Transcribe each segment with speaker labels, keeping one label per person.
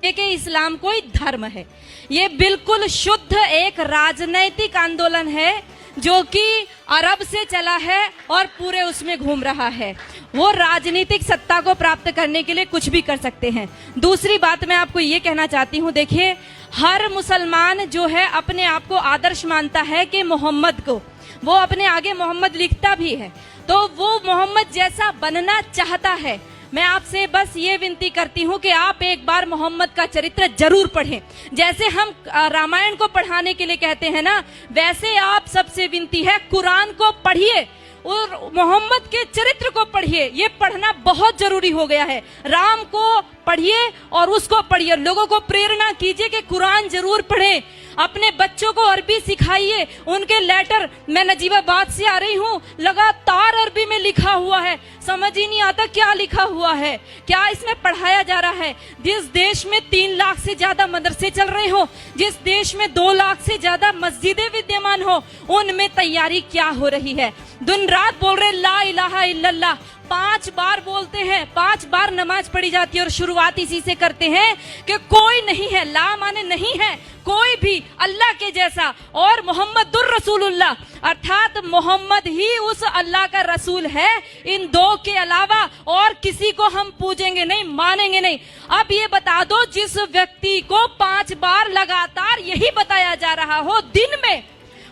Speaker 1: कि इस्लाम कोई धर्म है। ये बिल्कुल शुद्ध एक राजनैतिक आंदोलन है जो कि अरब से चला है और पूरे उसमें घूम रहा है। वो राजनीतिक सत्ता को प्राप्त करने के लिए कुछ भी कर सकते हैं। दूसरी बात मैं आपको ये कहना चाहती हूँ, देखिए हर मुसलमान जो है अपने आप को आदर्श मानता है कि मोहम्मद को, वो अपने आगे मोहम्मद लिखता भी है, तो वो मोहम्मद जैसा बनना चाहता है। मैं आपसे बस ये विनती करती हूँ कि आप एक बार मोहम्मद का चरित्र जरूर पढ़ें। जैसे हम रामायण को पढ़ाने के लिए कहते हैं ना, वैसे आप सबसे विनती है कुरान को पढ़िए और मोहम्मद के चरित्र को पढ़िए। ये पढ़ना बहुत जरूरी हो गया है। राम को पढ़िए और उसको पढ़िए। लोगों को प्रेरणा कीजिए कि कुरान जरूर पढ़ें। अपने बच्चों को अरबी सिखाइए। उनके लेटर, मैं नजीबाबाद से आ रही हूँ, लगातार अरबी में लिखा हुआ है, समझ ही नहीं आता क्या लिखा हुआ है, क्या इसमें पढ़ाया जा रहा है। जिस देश में 3 लाख से ज्यादा मदरसे चल रहे हो, जिस देश में 2 लाख से ज्यादा मस्जिदें विद्यमान हो, उनमें तैयारी क्या हो रही है। दिन रात बोल रहे ला इलाहा इल्लल्लाह, 5 बार बोलते हैं, 5 बार नमाज पढ़ी जाती है और शुरुआत इसी से करते हैं कि कोई नहीं है, ला माने नहीं है कोई भी अल्लाह के जैसा, और मोहम्मदुर रसूलुल्लाह अर्थात मोहम्मद ही उस अल्लाह का रसूल है। इन 2 के अलावा और किसी को हम पूजेंगे नहीं, मानेंगे नहीं। अब ये बता दो, जिस व्यक्ति को 5 बार लगातार यही बताया जा रहा हो, दिन में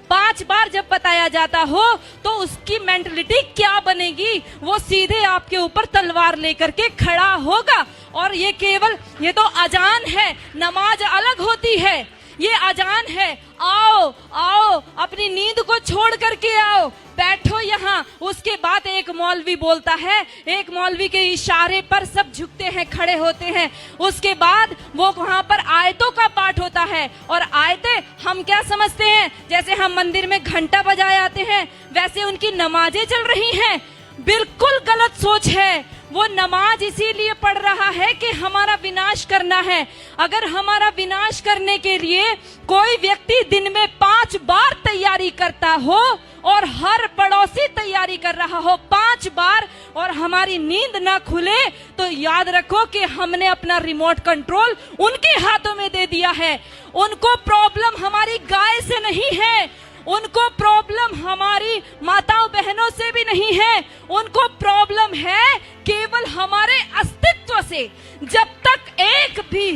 Speaker 1: 5 बार जब बताया जाता हो, तो उसकी मेंटलिटी क्या बनेगी। वो सीधे आपके ऊपर तलवार लेकर के खड़ा होगा। और ये केवल, ये तो अजान है, नमाज अलग होती है, ये अजान है। आओ आओ, अपनी नींद को छोड़ करके आओ, बैठो यहाँ। उसके बाद एक मौलवी बोलता है, एक मौलवी के इशारे पर सब झुकते हैं, खड़े होते हैं। उसके बाद वो वहां पर आयतों का पाठ होता है, और आयतें हम क्या समझते हैं, जैसे हम मंदिर में घंटा बजाए आते हैं, वैसे उनकी नमाजें चल रही हैं। बिल्कुल गलत सोच है। वो नमाज इसीलिए पढ़ रहा है कि हमारा विनाश करना है। अगर हमारा विनाश करने के लिए कोई व्यक्ति दिन में 5 बार तैयारी करता हो और हर पड़ोसी तैयारी कर रहा हो 5 बार, और हमारी नींद ना खुले, तो याद रखो कि हमने अपना रिमोट कंट्रोल उनके हाथों में दे दिया है। उनको प्रॉब्लम हमारी गाय से नहीं है, उनको प्रॉब्लम हमारी माताओं बहनों से भी नहीं है, उनको प्रॉब्लम है केवल हमारे अस्तित्व से। जब तक एक भी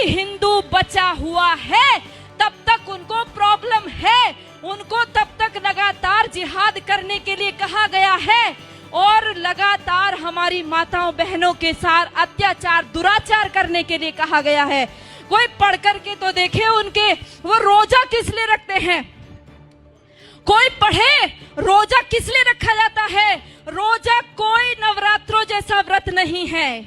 Speaker 1: हिंदू बचा हुआ है, तब तक उनको प्रॉब्लम है। उनको तब तक लगातार जिहाद करने के लिए कहा गया है, और लगातार हमारी माताओं बहनों के साथ अत्याचार दुराचार करने के लिए कहा गया है। कोई पढ़ करके तो देखे उनके, वो रोजा किस लिए रखते हैं, कोई पढ़े रोजा किस लिए रखा जाता है। रोजा कोई नवरात्रों जैसा व्रत नहीं है,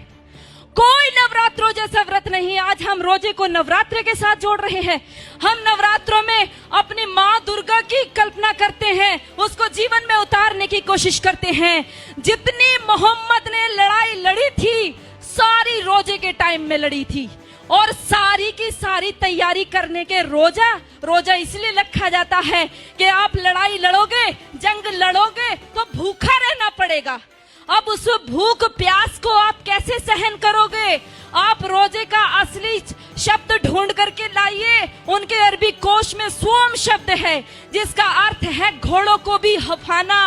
Speaker 1: कोई नवरात्रों जैसा व्रत नहीं। आज हम रोजे को नवरात्रे के साथ जोड़ रहे हैं। हम नवरात्रों में अपनी माँ दुर्गा की कल्पना करते हैं, उसको जीवन में उतारने की कोशिश करते हैं। जितनी मोहम्मद ने लड़ाई लड़ी थी, सारी रोजे के टाइम में लड़ी थी, और सारी की सारी तैयारी करने के रोजा इसलिए रखा जाता है कि आप लड़ाई लड़ोगे, जंग लड़ोगे, तो भूखा रहना पड़ेगा। अब उस भूख प्यास को आप कैसे सहन करोगे। आप रोजे का असली शब्द ढूंढ करके लाइए। उनके अरबी कोश में सोम शब्द है, जिसका अर्थ है घोड़ों को भी हफाना,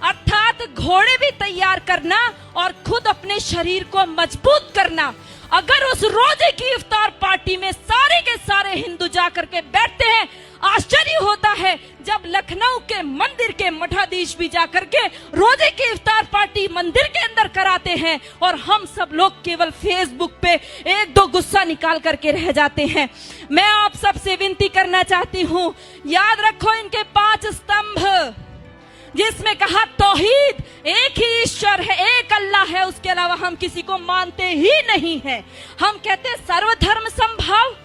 Speaker 1: अर्थात घोड़े भी तैयार करना और खुद अपने शरीर को मजबूत करना। अगर उस रोजे की इफ्तार पार्टी में सारे के सारे हिंदू जाकर के बैठते हैं, आश्चर्य होता है जब लखनऊ के मंदिर के मठाधीश भी जाकर के रोजे की इफ्तार पार्टी मंदिर के अंदर कराते हैं, और हम सब लोग केवल फेसबुक पे 1-2 गुस्सा निकाल करके रह जाते हैं। मैं आप सबसे विनती करना चाहती हूँ, याद रखो इनके 5 स्तंभ, जिसमें कहा तौहीद, एक ही ईश्वर है, एक अल्लाह है, उसके अलावा हम किसी को मानते ही नहीं है। हम कहते सर्वधर्म संभाव।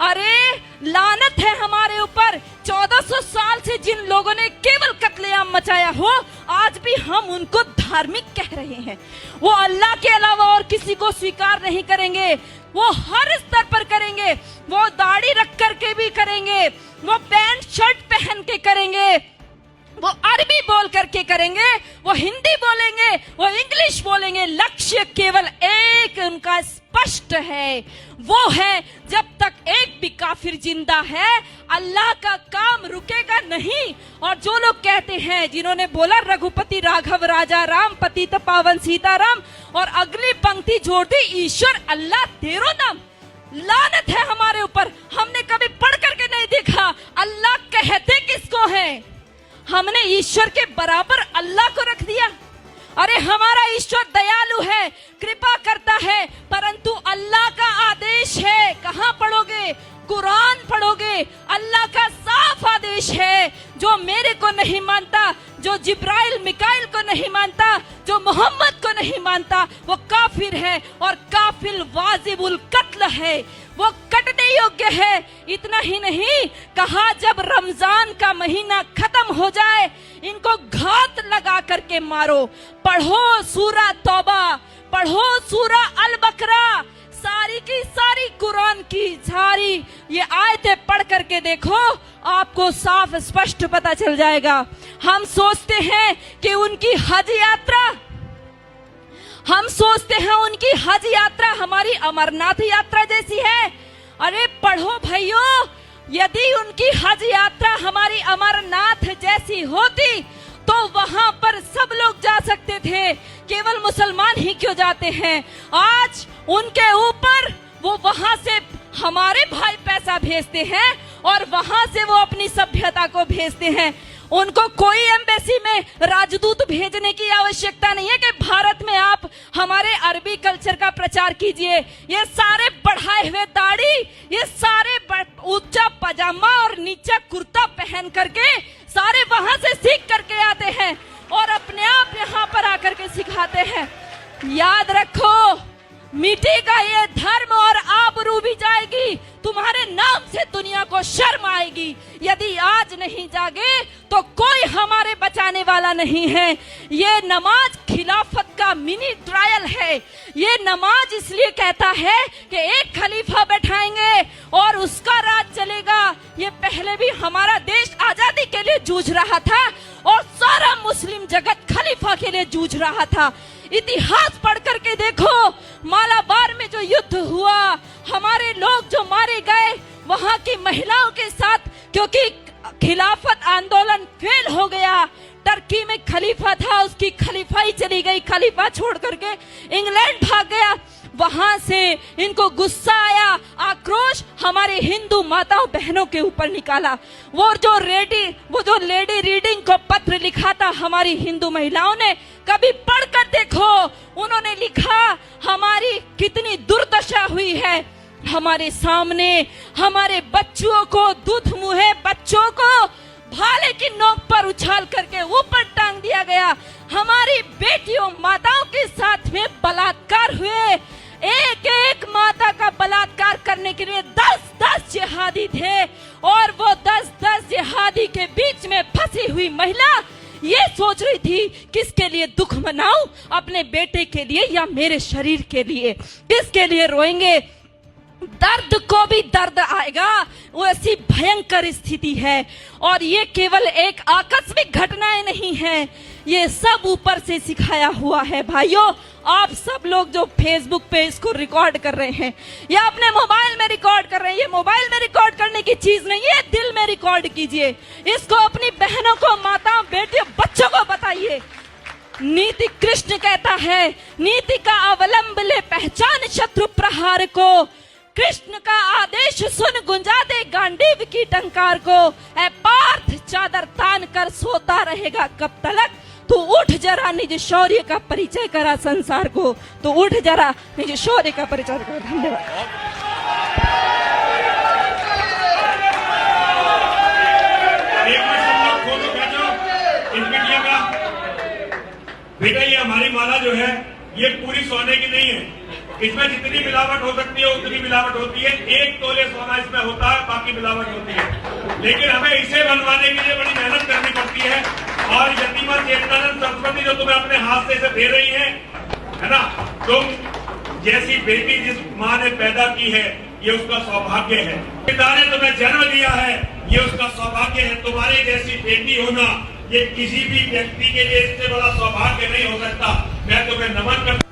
Speaker 1: अरे लानत है हमारे ऊपर, 1400 साल से जिन लोगों ने केवल कत्लेआम मचाया हो, आज भी हम उनको धार्मिक कह रहे हैं। वो अल्लाह के अलावा और किसी को स्वीकार नहीं करेंगे। वो हर स्तर पर करेंगे, वो दाढ़ी रख करके भी करेंगे, वो पैंट शर्ट पहन के करेंगे, वो अरबी बोल करके करेंगे, वो हिंदी बोलेंगे, वो इंग्लिश बोलेंगे, लक्ष्य केवल एक उनका स्पष्ट है, वो है जब तक एक भी काफिर जिंदा है अल्लाह का काम रुकेगा नहीं। और जो लोग कहते हैं, जिन्होंने बोला रघुपति राघव राजा राम पतित पावन सीताराम, और अगली पंक्ति जोड़ दी ईश्वर अल्लाह तेरो नाम, लानत है हमारे ऊपर, हमने कभी पढ़ करके नहीं देखा अल्लाह कहते किसको है। हमने ईश्वर के बराबर अल्लाह को रख दिया। अरे हमारा ईश्वर दयालु है, कृपा करता है, परंतु अल्लाह का आदेश है, कहां पढ़ोगे? कुरान पढ़ोगे। अल्लाह का साफ आदेश है, जो मेरे को नहीं मानता, जो जिब्राइल मिकाइल को नहीं मानता, जो मोहम्मद को नहीं मानता, वो काफिर है, और काफिर वाजिबुल कत्ल है, वो कटने योग्य है। इतना ही नहीं कहा, जब रमजान का महीना खत्म हो जाए इनको घात लगा करके मारो। पढ़ो सूरा तौबा, पढ़ो सूरा अल बकरा, सारी की सारी कुरान की सारी ये आयतें पढ़ करके देखो, आपको साफ स्पष्ट पता चल जाएगा। हम सोचते हैं कि उनकी हज यात्रा, हम सोचते हैं उनकी हज यात्रा हमारी अमरनाथ यात्रा जैसी है। अरे पढ़ो भाइयों, यदि उनकी हज यात्रा हमारी अमरनाथ जैसी होती तो वहां पर सब लोग जा सकते थे, केवल मुसलमान ही क्यों जाते हैं? आज उनके ऊपर वो वहां से हमारे भाई पैसा भेजते हैं और वहां से वो अपनी सभ्यता को भेजते हैं। उनको कोई एम्बेसी में राजदूत भेजने की आवश्यकता नहीं है कि भारत में आप हमारे अरबी कल्चर का प्रचार कीजिए। ये सारे बढ़ाए हुए दाढ़ी, ये सारे ऊंचा पजामा और नीचा कुर्ता पहन करके सारे वहां से सीख करके आते हैं और अपने आप यहाँ पर आकर के सिखाते हैं। याद रखो, मिटेगा ये धर्म और आबरू भी जाएगी, तुम्हारे नाम से दुनिया को शर्म आएगी। यदि आज नहीं जागे तो कोई हमारे बचाने वाला नहीं है। ये नमाज खिलाफत का मिनी ट्रायल है। ये नमाज इसलिए कहता है कि एक खलीफा बैठाएंगे और उसका राज चलेगा। ये पहले भी हमारा देश आजादी के लिए जूझ रहा था और सारा मुस्लिम जगत खलीफा के लिए जूझ रहा था। इतिहास पढ़ करके देखो, मालाबार में जो युद्ध हुआ, हमारे लोग जो मारे गए, वहां की महिलाओं के साथ, क्योंकि खिलाफत आंदोलन फेल हो गया। टर्की में खलीफा था, उसकी खलीफाई चली गई, खलीफा छोड़ करके इंग्लैंड भाग गया। वहां से इनको गुस्सा आया, आक्रोश हमारे हिंदू माताओं बहनों के ऊपर निकाला। वो जो लेडी रीडिंग को पत्र लिखा था हमारी हिंदू महिलाओं ने, कभी पढ़कर देखो, उन्होंने लिखा हमारी कितनी दुर्दशा हुई है। हमारे सामने हमारे बच्चों को, दूध मुहे बच्चों को भाले की नोक पर उछाल करके ऊपर टांग दिया गया। हमारी बेटियों, माताओं के साथ में बलात्कार हुए। एक एक माता का बलात्कार करने के लिए 10-10 जिहादी थे और वो 10-10 जिहादी के बीच में फंसी हुई महिला ये सोच रही थी किसके लिए दुख मनाऊं, अपने बेटे के लिए या मेरे शरीर के लिए, किसके लिए रोएंगे। दर्द को भी दर्द आएगा, वो ऐसी भयंकर स्थिति है। और ये केवल एक आकस्मिक घटनाएं नहीं है, ये सब ऊपर से सिखाया हुआ है। भाइयों, आप सब लोग जो फेसबुक पे इसको रिकॉर्ड कर रहे हैं या अपने मोबाइल में रिकॉर्ड कर रहे हैं, ये मोबाइल में रिकॉर्ड करने की चीज नहीं है, दिल में रिकॉर्ड कीजिए। इसको अपनी बहनों को, माताओं, बेटियों, बच्चों को बताइए। नीति कृष्ण कहता है, नीति का अवलंब ले पहचान शत्रु प्रहार को। कृष्ण का आदेश सुन गुंजा दे गांडीव की टंकार को। ऐ पार्थ चादर तान कर सोता रहेगा कब तलक, तू उठ जरा निज शौर्य का परिचय करा संसार को। तो उठ जरा निज शौर्य का परिचय करा। धन्यवाद।
Speaker 2: बेटा, ये हमारी माला जो है ये पूरी सोने की नहीं है, इसमें जितनी मिलावट हो सकती है उतनी मिलावट होती है। 1 तोले सोना इसमें होता है, बाकी मिलावट होती है। लेकिन हमें इसे बनवाने के लिए बड़ी मेहनत करनी पड़ती है। और यतीमा चेतनानंद सरस्वती जो तुम्हें अपने हाथ से इसे दे रही है ना, तुम जैसी बेटी जिस माँ ने पैदा की है ये उसका सौभाग्य है। पिता ने तुम्हें जन्म दिया है, ये उसका सौभाग्य है। तुम्हारे जैसी बेटी होना ये किसी भी व्यक्ति के लिए इससे बड़ा सौभाग्य नहीं हो सकता। मैं तुम्हें नमन करता